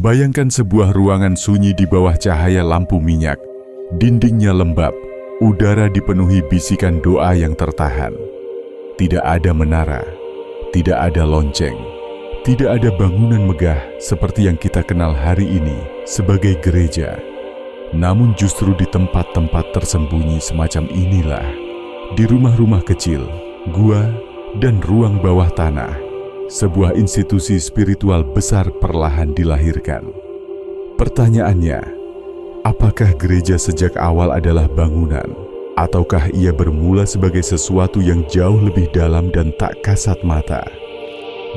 Bayangkan sebuah ruangan sunyi di bawah cahaya lampu minyak. Dindingnya lembab, udara dipenuhi bisikan doa yang tertahan. Tidak ada menara, tidak ada lonceng, tidak ada bangunan megah seperti yang kita kenal hari ini sebagai gereja. Namun justru di tempat-tempat tersembunyi semacam inilah, di rumah-rumah kecil, gua, dan ruang bawah tanah, sebuah institusi spiritual besar perlahan dilahirkan. Pertanyaannya, apakah gereja sejak awal adalah bangunan, ataukah ia bermula sebagai sesuatu yang jauh lebih dalam dan tak kasat mata?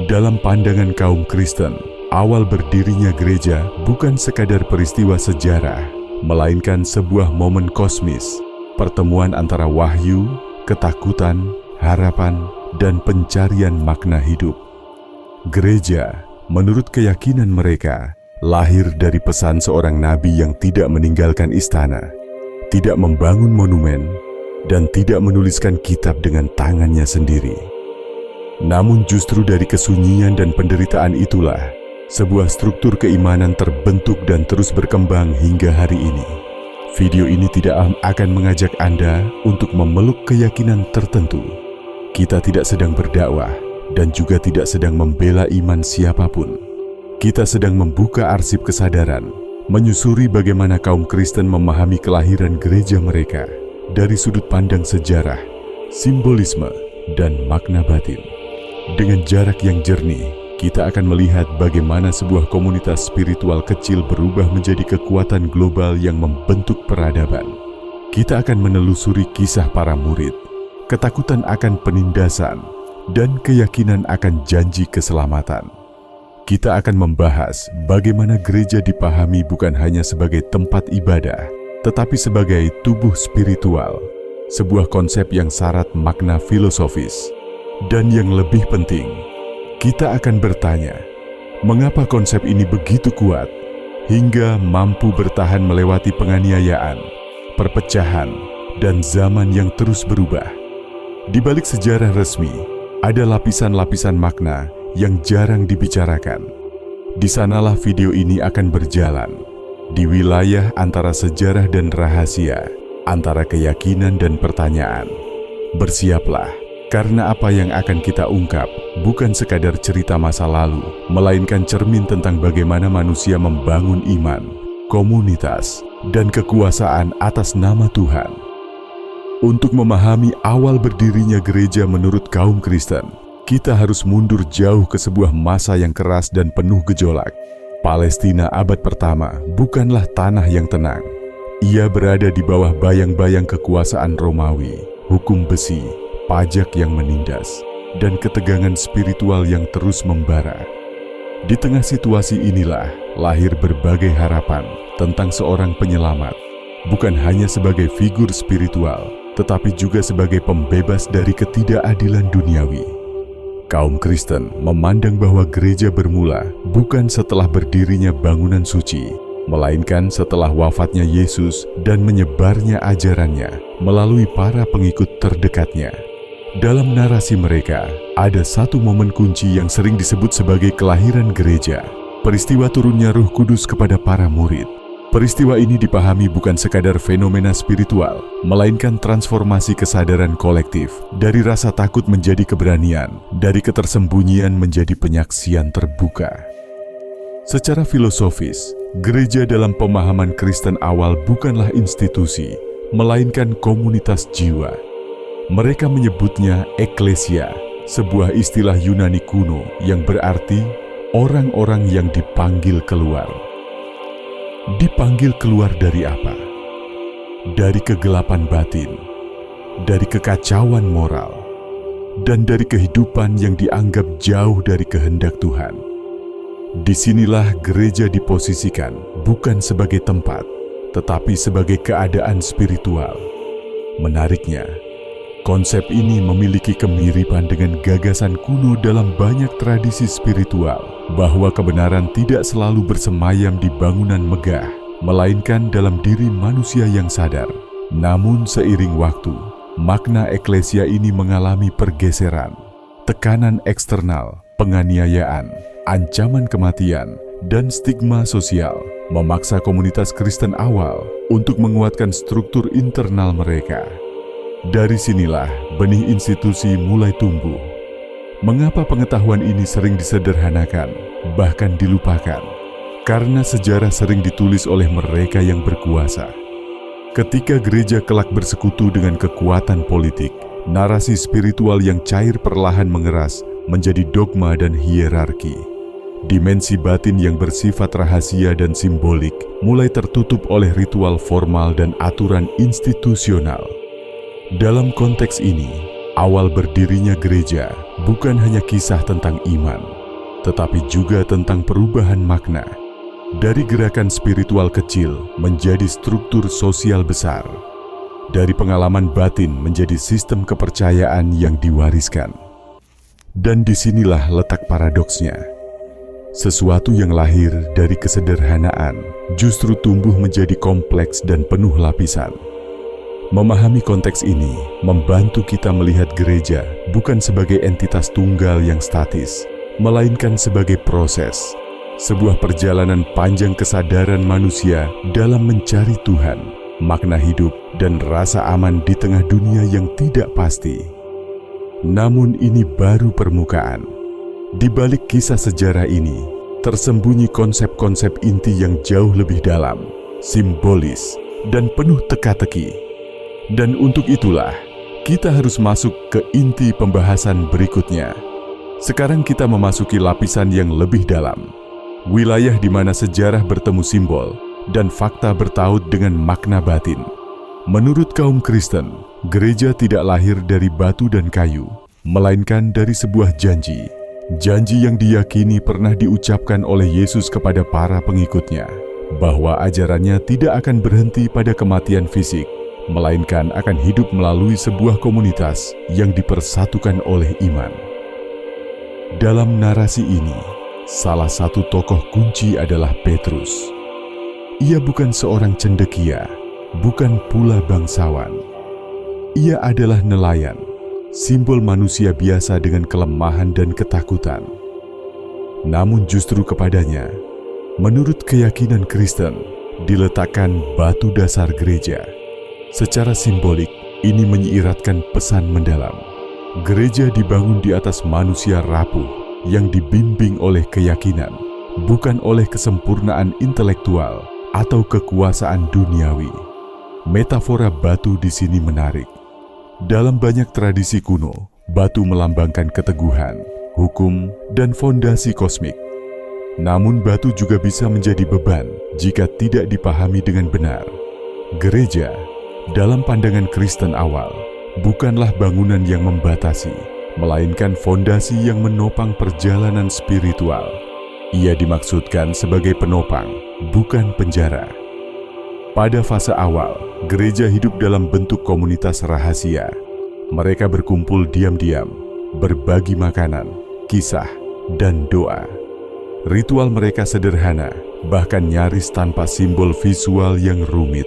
Dalam pandangan kaum Kristen, awal berdirinya gereja bukan sekadar peristiwa sejarah, melainkan sebuah momen kosmis, pertemuan antara wahyu, ketakutan, harapan, dan pencarian makna hidup. Gereja, menurut keyakinan mereka, lahir dari pesan seorang nabi yang tidak meninggalkan istana, tidak membangun monumen, dan tidak menuliskan kitab dengan tangannya sendiri. Namun justru dari kesunyian dan penderitaan itulah, sebuah struktur keimanan terbentuk dan terus berkembang hingga hari ini. Video ini tidak akan mengajak Anda untuk memeluk keyakinan tertentu. Kita tidak sedang berdakwah dan juga tidak sedang membela iman siapapun. Kita sedang membuka arsip kesadaran, menyusuri bagaimana kaum Kristen memahami kelahiran gereja mereka dari sudut pandang sejarah, simbolisme, dan makna batin. Dengan jarak yang jernih, kita akan melihat bagaimana sebuah komunitas spiritual kecil berubah menjadi kekuatan global yang membentuk peradaban. Kita akan menelusuri kisah para murid, ketakutan akan penindasan, dan keyakinan akan janji keselamatan. Kita akan membahas bagaimana gereja dipahami bukan hanya sebagai tempat ibadah, tetapi sebagai tubuh spiritual, sebuah konsep yang syarat makna filosofis. Dan yang lebih penting, kita akan bertanya, mengapa konsep ini begitu kuat hingga mampu bertahan melewati penganiayaan, perpecahan, dan zaman yang terus berubah. Di balik sejarah resmi, ada lapisan-lapisan makna yang jarang dibicarakan. Di sanalah video ini akan berjalan, di wilayah antara sejarah dan rahasia, antara keyakinan dan pertanyaan. Bersiaplah, karena apa yang akan kita ungkap bukan sekadar cerita masa lalu, melainkan cermin tentang bagaimana manusia membangun iman, komunitas, dan kekuasaan atas nama Tuhan. Untuk memahami awal berdirinya gereja menurut kaum Kristen, kita harus mundur jauh ke sebuah masa yang keras dan penuh gejolak. Palestina abad pertama bukanlah tanah yang tenang. Ia berada di bawah bayang-bayang kekuasaan Romawi, hukum besi, pajak yang menindas, dan ketegangan spiritual yang terus membara. Di tengah situasi inilah lahir berbagai harapan tentang seorang penyelamat, bukan hanya sebagai figur spiritual, tetapi juga sebagai pembebas dari ketidakadilan duniawi. Kaum Kristen memandang bahwa gereja bermula bukan setelah berdirinya bangunan suci, melainkan setelah wafatnya Yesus dan menyebarnya ajarannya melalui para pengikut terdekatnya. Dalam narasi mereka, ada satu momen kunci yang sering disebut sebagai kelahiran gereja, peristiwa turunnya Roh Kudus kepada para murid. Peristiwa ini dipahami bukan sekadar fenomena spiritual, melainkan transformasi kesadaran kolektif dari rasa takut menjadi keberanian, dari ketersembunyian menjadi penyaksian terbuka. Secara filosofis, gereja dalam pemahaman Kristen awal bukanlah institusi, melainkan komunitas jiwa. Mereka menyebutnya eklesia, sebuah istilah Yunani kuno yang berarti orang-orang yang dipanggil keluar. Dipanggil keluar dari apa? Dari kegelapan batin, dari kekacauan moral, dan dari kehidupan yang dianggap jauh dari kehendak Tuhan. Disinilah gereja diposisikan bukan sebagai tempat, tetapi sebagai keadaan spiritual. Menariknya, konsep ini memiliki kemiripan dengan gagasan kuno dalam banyak tradisi spiritual, bahwa kebenaran tidak selalu bersemayam di bangunan megah, melainkan dalam diri manusia yang sadar. Namun seiring waktu, makna eklesia ini mengalami pergeseran. Tekanan eksternal, penganiayaan, ancaman kematian, dan stigma sosial memaksa komunitas Kristen awal untuk menguatkan struktur internal mereka. Dari sinilah benih institusi mulai tumbuh. Mengapa pengetahuan ini sering disederhanakan, bahkan dilupakan? Karena sejarah sering ditulis oleh mereka yang berkuasa. Ketika gereja kelak bersekutu dengan kekuatan politik, narasi spiritual yang cair perlahan mengeras menjadi dogma dan hierarki. Dimensi batin yang bersifat rahasia dan simbolik mulai tertutup oleh ritual formal dan aturan institusional. Dalam konteks ini, awal berdirinya gereja bukan hanya kisah tentang iman, tetapi juga tentang perubahan makna. Dari gerakan spiritual kecil menjadi struktur sosial besar. Dari pengalaman batin menjadi sistem kepercayaan yang diwariskan. Dan disinilah letak paradoksnya. Sesuatu yang lahir dari kesederhanaan justru tumbuh menjadi kompleks dan penuh lapisan. Memahami konteks ini membantu kita melihat gereja bukan sebagai entitas tunggal yang statis, melainkan sebagai proses. Sebuah perjalanan panjang kesadaran manusia dalam mencari Tuhan, makna hidup, dan rasa aman di tengah dunia yang tidak pasti. Namun ini baru permukaan. Di balik kisah sejarah ini, tersembunyi konsep-konsep inti yang jauh lebih dalam, simbolis, dan penuh teka-teki. Dan untuk itulah, kita harus masuk ke inti pembahasan berikutnya. Sekarang kita memasuki lapisan yang lebih dalam. Wilayah di mana sejarah bertemu simbol dan fakta bertaut dengan makna batin. Menurut kaum Kristen, gereja tidak lahir dari batu dan kayu, melainkan dari sebuah janji. Janji yang diyakini pernah diucapkan oleh Yesus kepada para pengikutnya, bahwa ajarannya tidak akan berhenti pada kematian fisik, melainkan akan hidup melalui sebuah komunitas yang dipersatukan oleh iman. Dalam narasi ini, salah satu tokoh kunci adalah Petrus. Ia bukan seorang cendekia, bukan pula bangsawan. Ia adalah nelayan, simbol manusia biasa dengan kelemahan dan ketakutan. Namun justru kepadanya, menurut keyakinan Kristen, diletakkan batu dasar gereja. Secara simbolik, ini menyiratkan pesan mendalam. Gereja dibangun di atas manusia rapuh, yang dibimbing oleh keyakinan, bukan oleh kesempurnaan intelektual atau kekuasaan duniawi. Metafora batu di sini menarik. Dalam banyak tradisi kuno, batu melambangkan keteguhan, hukum, dan fondasi kosmik. Namun batu juga bisa menjadi beban jika tidak dipahami dengan benar. Gereja, dalam pandangan Kristen awal, bukanlah bangunan yang membatasi, melainkan fondasi yang menopang perjalanan spiritual. Ia dimaksudkan sebagai penopang, bukan penjara. Pada fase awal, gereja hidup dalam bentuk komunitas rahasia. Mereka berkumpul diam-diam, berbagi makanan, kisah, dan doa. Ritual mereka sederhana, bahkan nyaris tanpa simbol visual yang rumit.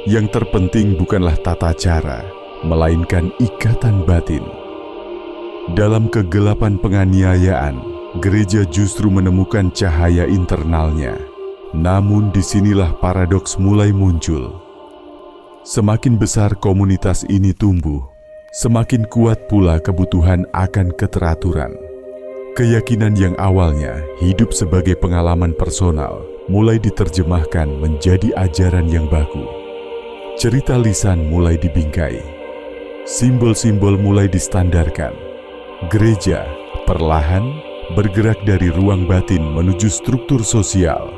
Yang terpenting bukanlah tata cara, melainkan ikatan batin. Dalam kegelapan penganiayaan, gereja justru menemukan cahaya internalnya. Namun disinilah paradoks mulai muncul. Semakin besar komunitas ini tumbuh, semakin kuat pula kebutuhan akan keteraturan. Keyakinan yang awalnya hidup sebagai pengalaman personal, mulai diterjemahkan menjadi ajaran yang baku. Cerita lisan mulai dibingkai. Simbol-simbol mulai distandarkan. Gereja perlahan bergerak dari ruang batin menuju struktur sosial.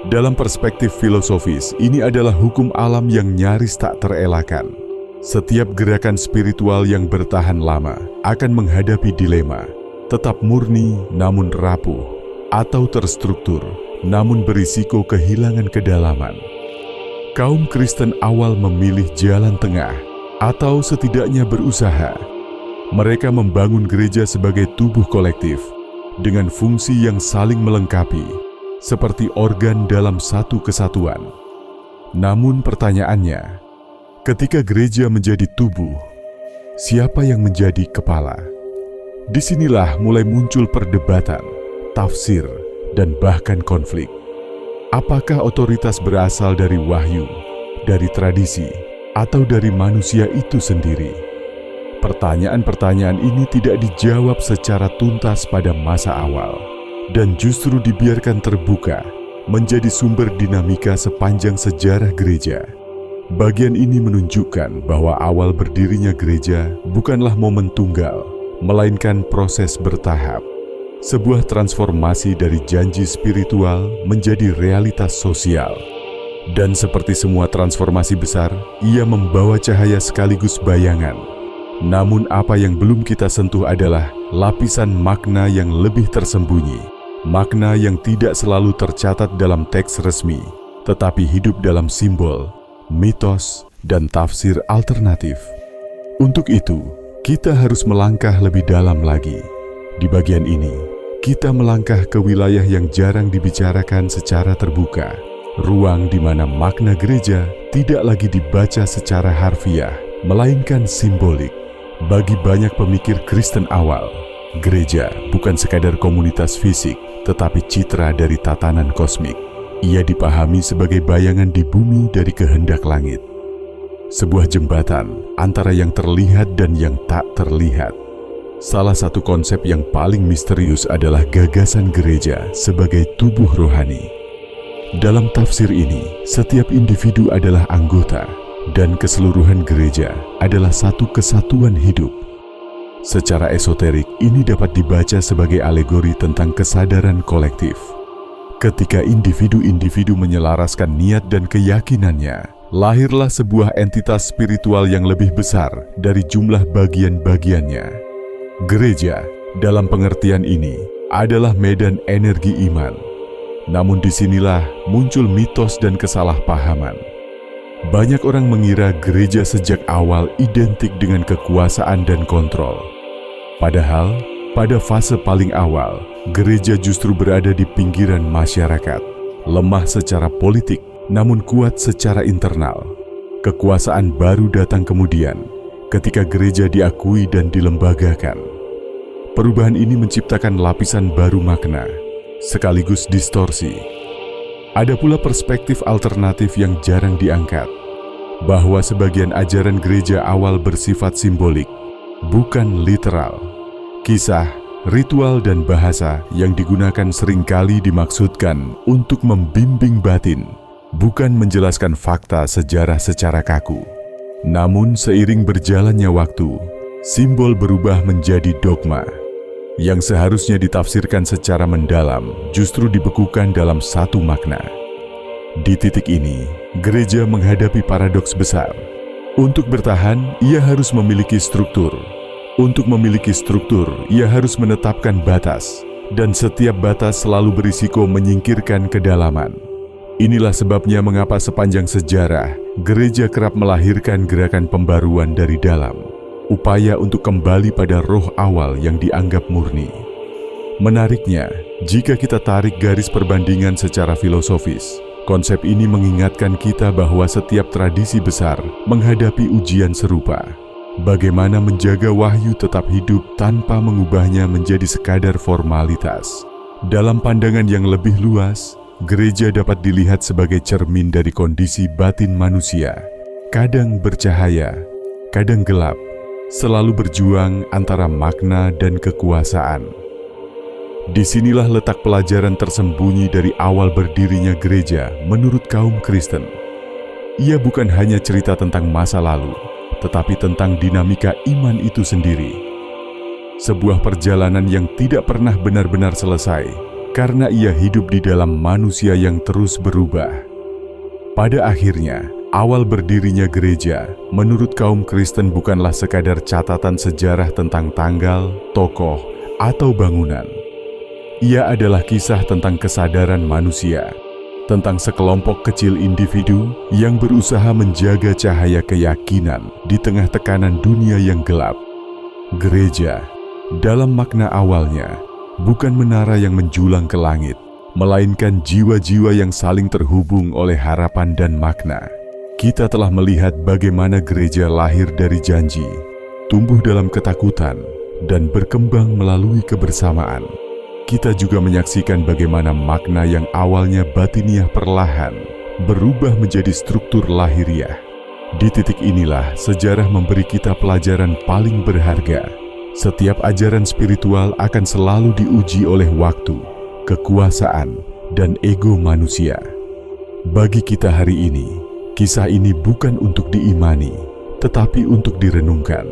Dalam perspektif filosofis, ini adalah hukum alam yang nyaris tak terelakkan. Setiap gerakan spiritual yang bertahan lama akan menghadapi dilema, tetap murni namun rapuh, atau terstruktur namun berisiko kehilangan kedalaman. Kaum Kristen awal memilih jalan tengah, atau setidaknya berusaha. Mereka membangun gereja sebagai tubuh kolektif, dengan fungsi yang saling melengkapi, seperti organ dalam satu kesatuan. Namun pertanyaannya, ketika gereja menjadi tubuh, siapa yang menjadi kepala? Disinilah mulai muncul perdebatan, tafsir, dan bahkan konflik. Apakah otoritas berasal dari wahyu, dari tradisi, atau dari manusia itu sendiri? Pertanyaan-pertanyaan ini tidak dijawab secara tuntas pada masa awal, dan justru dibiarkan terbuka menjadi sumber dinamika sepanjang sejarah gereja. Bagian ini menunjukkan bahwa awal berdirinya gereja bukanlah momen tunggal, melainkan proses bertahap. Sebuah transformasi dari janji spiritual menjadi realitas sosial. Dan seperti semua transformasi besar, ia membawa cahaya sekaligus bayangan. Namun apa yang belum kita sentuh adalah lapisan makna yang lebih tersembunyi. Makna yang tidak selalu tercatat dalam teks resmi, tetapi hidup dalam simbol, mitos, dan tafsir alternatif. Untuk itu, kita harus melangkah lebih dalam lagi. Di bagian ini, kita melangkah ke wilayah yang jarang dibicarakan secara terbuka, ruang di mana makna gereja tidak lagi dibaca secara harfiah, melainkan simbolik. Bagi banyak pemikir Kristen awal, gereja bukan sekadar komunitas fisik, tetapi citra dari tatanan kosmik. Ia dipahami sebagai bayangan di bumi dari kehendak langit. Sebuah jembatan antara yang terlihat dan yang tak terlihat. Salah satu konsep yang paling misterius adalah gagasan gereja sebagai tubuh rohani. Dalam tafsir ini, setiap individu adalah anggota, dan keseluruhan gereja adalah satu kesatuan hidup. Secara esoterik, ini dapat dibaca sebagai alegori tentang kesadaran kolektif. Ketika individu-individu menyelaraskan niat dan keyakinannya, lahirlah sebuah entitas spiritual yang lebih besar dari jumlah bagian-bagiannya. Gereja, dalam pengertian ini, adalah medan energi iman. Namun disinilah muncul mitos dan kesalahpahaman. Banyak orang mengira gereja sejak awal identik dengan kekuasaan dan kontrol. Padahal, pada fase paling awal, gereja justru berada di pinggiran masyarakat, lemah secara politik, namun kuat secara internal. Kekuasaan baru datang kemudian, ketika gereja diakui dan dilembagakan. Perubahan ini menciptakan lapisan baru makna, sekaligus distorsi. Ada pula perspektif alternatif yang jarang diangkat, bahwa sebagian ajaran gereja awal bersifat simbolik, bukan literal. Kisah, ritual, dan bahasa yang digunakan seringkali dimaksudkan untuk membimbing batin, bukan menjelaskan fakta sejarah secara kaku. Namun seiring berjalannya waktu, simbol berubah menjadi dogma, yang seharusnya ditafsirkan secara mendalam justru dibekukan dalam satu makna. Di titik ini, gereja menghadapi paradoks besar. Untuk bertahan, ia harus memiliki struktur. Untuk memiliki struktur, ia harus menetapkan batas, dan setiap batas selalu berisiko menyingkirkan kedalaman. Inilah sebabnya mengapa sepanjang sejarah, gereja kerap melahirkan gerakan pembaruan dari dalam, upaya untuk kembali pada roh awal yang dianggap murni. Menariknya, jika kita tarik garis perbandingan secara filosofis, konsep ini mengingatkan kita bahwa setiap tradisi besar menghadapi ujian serupa. Bagaimana menjaga wahyu tetap hidup tanpa mengubahnya menjadi sekadar formalitas. Dalam pandangan yang lebih luas, gereja dapat dilihat sebagai cermin dari kondisi batin manusia. Kadang bercahaya, kadang gelap, selalu berjuang antara makna dan kekuasaan. Disinilah letak pelajaran tersembunyi dari awal berdirinya gereja menurut kaum Kristen. Ia bukan hanya cerita tentang masa lalu, tetapi tentang dinamika iman itu sendiri. Sebuah perjalanan yang tidak pernah benar-benar selesai, karena ia hidup di dalam manusia yang terus berubah. Pada akhirnya, awal berdirinya gereja, menurut kaum Kristen bukanlah sekadar catatan sejarah tentang tanggal, tokoh, atau bangunan. Ia adalah kisah tentang kesadaran manusia, tentang sekelompok kecil individu yang berusaha menjaga cahaya keyakinan di tengah tekanan dunia yang gelap. Gereja, dalam makna awalnya, bukan menara yang menjulang ke langit, melainkan jiwa-jiwa yang saling terhubung oleh harapan dan makna. Kita telah melihat bagaimana gereja lahir dari janji, tumbuh dalam ketakutan, dan berkembang melalui kebersamaan. kita juga menyaksikan bagaimana makna yang awalnya batiniah perlahan berubah menjadi struktur lahiriah. Di titik inilah sejarah memberi kita pelajaran paling berharga. Setiap ajaran spiritual akan selalu diuji oleh waktu, kekuasaan, dan ego manusia. Bagi kita hari ini, kisah ini bukan untuk diimani, tetapi untuk direnungkan.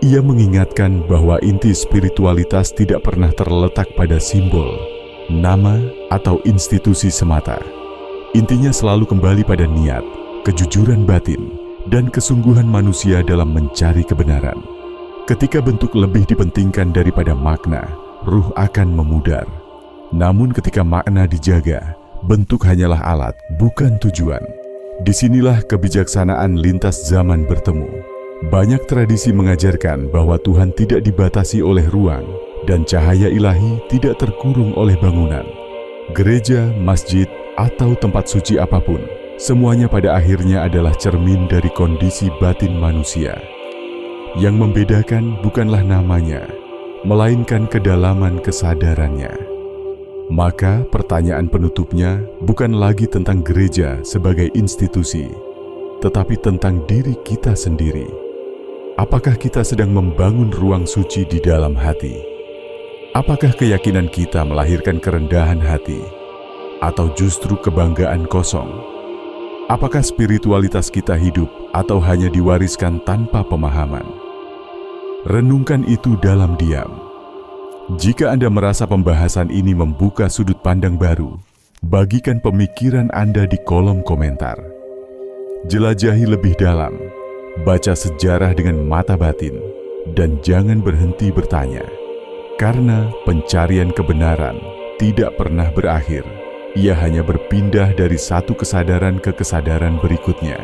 Ia mengingatkan bahwa inti spiritualitas tidak pernah terletak pada simbol, nama, atau institusi semata. Intinya selalu kembali pada niat, kejujuran batin, dan kesungguhan manusia dalam mencari kebenaran. Ketika bentuk lebih dipentingkan daripada makna, ruh akan memudar. Namun ketika makna dijaga, bentuk hanyalah alat, bukan tujuan. Disinilah kebijaksanaan lintas zaman bertemu. Banyak tradisi mengajarkan bahwa Tuhan tidak dibatasi oleh ruang, dan cahaya ilahi tidak terkurung oleh bangunan. Gereja, masjid, atau tempat suci apapun, semuanya pada akhirnya adalah cermin dari kondisi batin manusia. Yang membedakan bukanlah namanya, melainkan kedalaman kesadarannya. Maka pertanyaan penutupnya bukan lagi tentang gereja sebagai institusi, tetapi tentang diri kita sendiri. Apakah kita sedang membangun ruang suci di dalam hati? Apakah keyakinan kita melahirkan kerendahan hati, atau justru kebanggaan kosong? Apakah spiritualitas kita hidup atau hanya diwariskan tanpa pemahaman? Renungkan itu dalam diam. Jika Anda merasa pembahasan ini membuka sudut pandang baru, bagikan pemikiran Anda di kolom komentar. Jelajahi lebih dalam, baca sejarah dengan mata batin, dan jangan berhenti bertanya. Karena pencarian kebenaran tidak pernah berakhir. Ia hanya berpindah dari satu kesadaran ke kesadaran berikutnya.